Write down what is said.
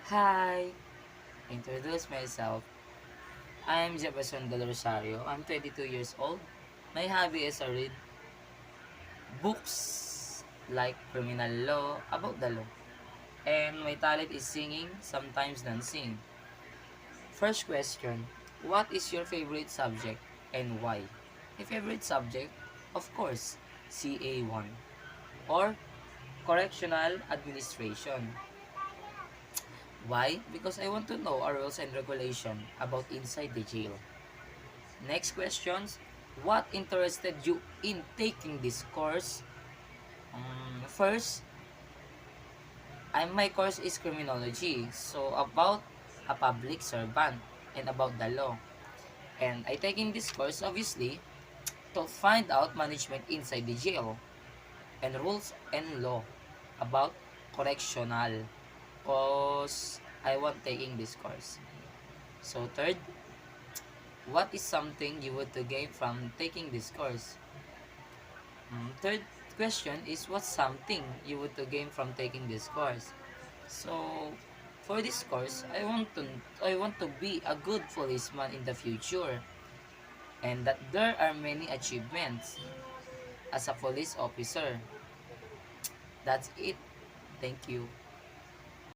Hi, introduce myself. I'm Jefferson Del Rosario. I'm 22 years old. My hobby is to read books like criminal law, about the law. And my talent is singing, sometimes dancing. First question, what is your favorite subject and why? My favorite subject, of course, CA1 or Correctional Administration. Why? Because I want to know our rules and regulation about inside the jail. Next questions. What interested you in taking this course? First, my course is criminology. So about a public servant and about the law. And I taking this course obviously to find out management inside the jail and rules and law about correctional. Cause I want taking this course. So third, what is something you would to gain from taking this course? Third question is what's something you would to gain from taking this course? So for this course, I want to be a good policeman in the future and that there are many achievements as a police officer. That's it. Thank you.